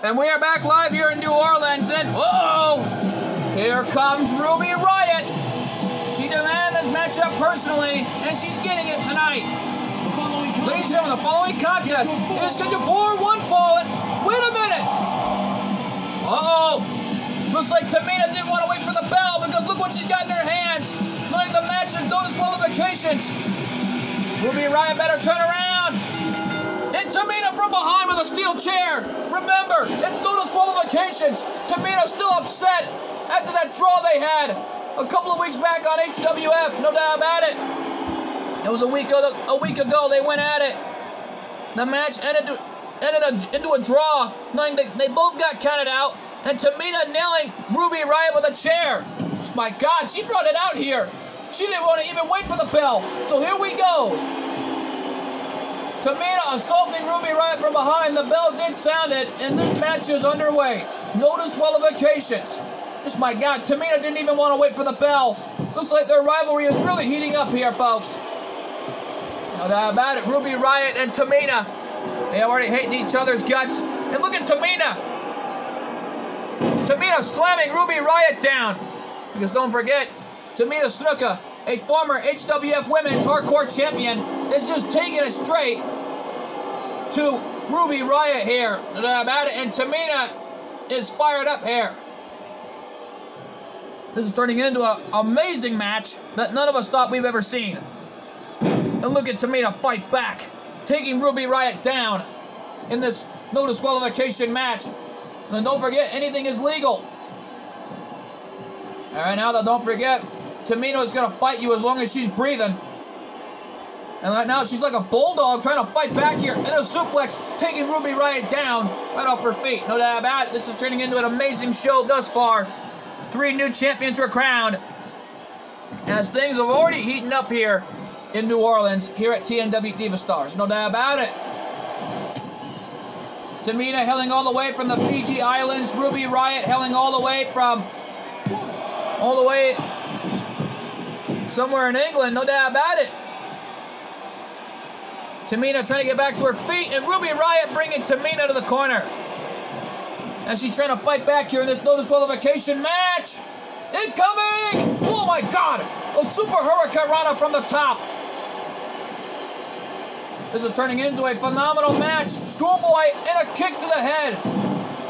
And we are back live here in New Orleans, and whoa! Here comes Ruby Riott. She demanded this matchup personally, and she's getting it tonight. Ladies and gentlemen, the following contest is scheduled for one fallen. Wait a minute! Uh-oh! Looks like Tamina didn't want to wait for the bell because look what she's got in her hands. Like the match has no disqualifications. Ruby Riott better turn around. And Tamina from behind with a steel chair. Remember, it's no disqualifications. Tamina's still upset after that draw they had a couple of weeks back on HWF. No doubt about it. It was a week ago they went at it. The match ended into a draw. They both got counted out. And Tamina nailing Ruby Riott with a chair. My God, she brought it out here. She didn't want to even wait for the bell. So here we go. Tamina assaulting Ruby Riott from behind. The bell did sound it, and this match is underway. No disqualifications. Just my God, Tamina didn't even want to wait for the bell. Looks like their rivalry is really heating up here, folks. No doubt about it. Ruby Riott and Tamina, they already hating each other's guts. And look at Tamina. Tamina slamming Ruby Riott down. Because don't forget, Tamina Snuka, a former HWF Women's Hardcore Champion, is just taking it straight to Ruby Riott here. No doubt about it. And Tamina is fired up here. This is turning into an amazing match that none of us thought we've ever seen. And look at Tamina fight back, taking Ruby Riott down in this no disqualification match. And don't forget, anything is legal. All right, now don't forget, Tamina is going to fight you as long as she's breathing. And right now, she's like a bulldog trying to fight back here. And a suplex, taking Ruby Riott down right off her feet. No doubt about it. This is turning into an amazing show thus far. 3 new champions were crowned. As things have already heated up here in New Orleans, here at TNW Diva Stars. No doubt about it. Tamina hailing all the way from the Fiji Islands. Ruby Riott hailing all the way somewhere in England. No doubt about it. Tamina trying to get back to her feet, and Ruby Riott bringing Tamina to the corner. As she's trying to fight back here in this no disqualification match. Incoming! Oh my God! A super hurricane rana from the top. This is turning into a phenomenal match. Schoolboy and a kick to the head.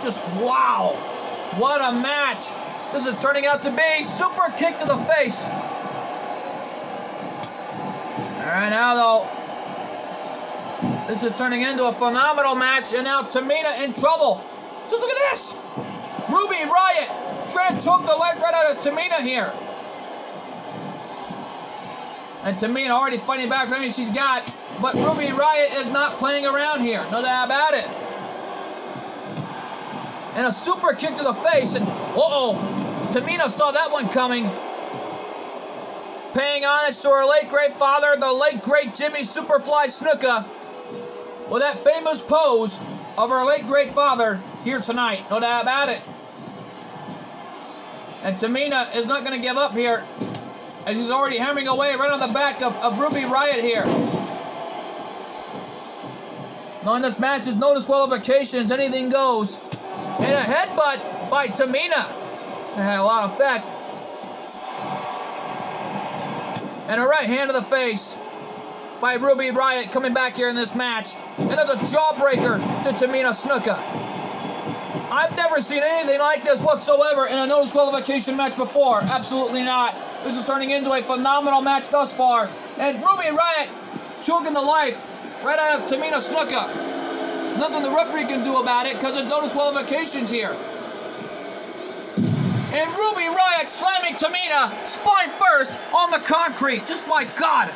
Just wow. What a match. This is turning out to be super kick to the face. Alright, now though, this is turning into a phenomenal match, and now Tamina in trouble. Just look at this. Ruby Riott trying to choke the life right out of Tamina here. And Tamina already fighting back with everything she's got. But Ruby Riott is not playing around here. No doubt about it. And a super kick to the face. And uh-oh. Tamina saw that one coming. Paying homage to her late great father, the late great Jimmy Superfly Snuka, with that famous pose of her late great father here tonight. No doubt about it. And Tamina is not going to give up here, as he's already hammering away right on the back of Ruby Riott here. Knowing this match is no disqualifications, anything goes. And a headbutt by Tamina. That had a lot of effect. And a right hand to the face by Ruby Riott coming back here in this match. And there's a jawbreaker to Tamina Snuka. I've never seen anything like this whatsoever in a no disqualification match before. Absolutely not. This is turning into a phenomenal match thus far. And Ruby Riott choking the life right out of Tamina Snuka. Nothing the referee can do about it because there's no disqualifications here. And Ruby Riott slamming Tamina spine first on the concrete. Just my God.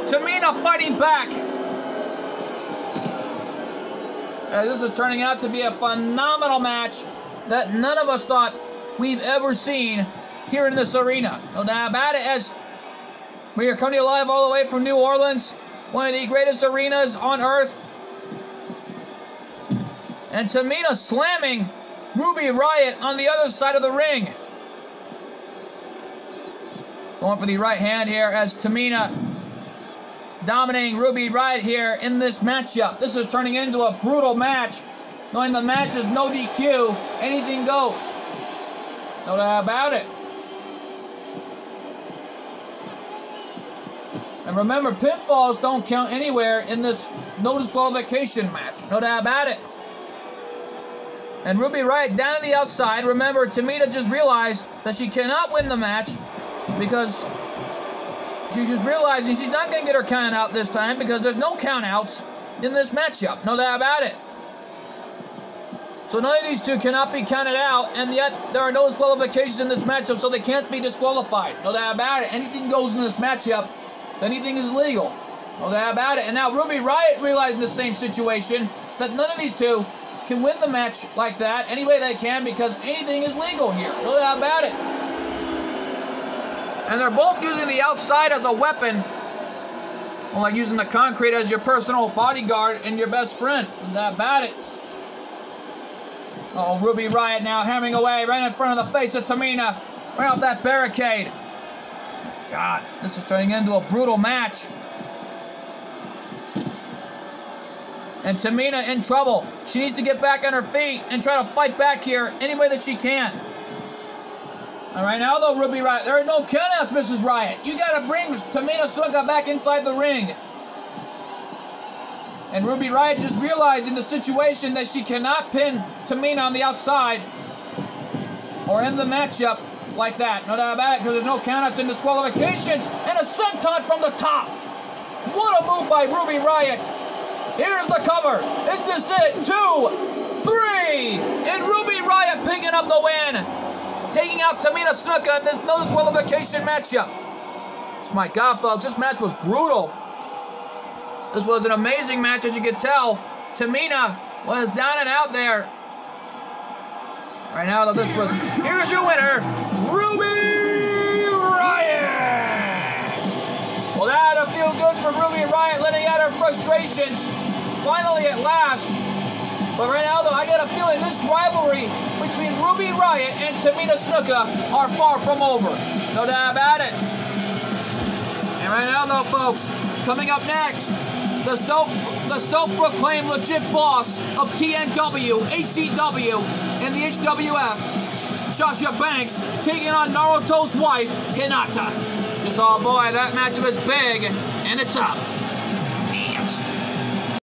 Tamina fighting back. This is turning out to be a phenomenal match that none of us thought we've ever seen here in this arena. No doubt about it, as we are coming to you live all the way from New Orleans, one of the greatest arenas on earth. And Tamina slamming Ruby Riott on the other side of the ring. Going for the right hand here as Tamina dominating Ruby Riott here in this matchup. This is turning into a brutal match. knowing the match is no DQ, anything goes. No doubt about it. And remember, pinfalls don't count anywhere in this no disqualification match. No doubt about it. And Ruby Riott down to the outside. Remember, Tamina just realized that she cannot win the match because she's just realizing she's not going to get her count out this time because there's no count outs in this matchup. No doubt about it. So none of these two cannot be counted out, and yet there are no disqualifications in this matchup, so they can't be disqualified. No doubt about it. Anything goes in this matchup. Anything is legal. No doubt about it. And now Ruby Riott realizing the same situation, that none of these two can win the match like that any way they can because anything is legal here. No doubt about it. And they're both using the outside as a weapon. Well, like using the concrete as your personal bodyguard and your best friend. No doubt about it. Uh-oh, Ruby Riott now hammering away right in front of the face of Tamina. Right off that barricade. God, this is turning into a brutal match. And Tamina in trouble. She needs to get back on her feet and try to fight back here any way that she can. All right, now though, Ruby Riott, there are no countouts, Mrs. Riott. You got to bring Tamina Snuka back inside the ring. And Ruby Riott just realizing the situation that she cannot pin Tamina on the outside or end the matchup like that. No doubt about it, because there's no countouts and disqualifications. And a senton from the top. What a move by Ruby Riott. Here's the cover. Is this it? 2, 3. And Ruby Riott picking up the win. Taking out Tamina Snuka in this no disqualification matchup. So my God, folks, this match was brutal. This was an amazing match, as you can tell. Tamina was down and out there. Right now, this was, here's your winner, Ruby Riott. Well, that had to feel good for Ruby Riott, letting out her frustrations. Finally, at last. But right now, though, I got a feeling this rivalry between Ruby Riott and Tamina Snuka are far from over. No doubt about it. And right now, though, folks, coming up next, the self-proclaimed legit boss of TNW, ACW, and the HWF, Sasha Banks, taking on Naruto's wife, Hinata. Just, oh boy, that matchup is big, and it's up.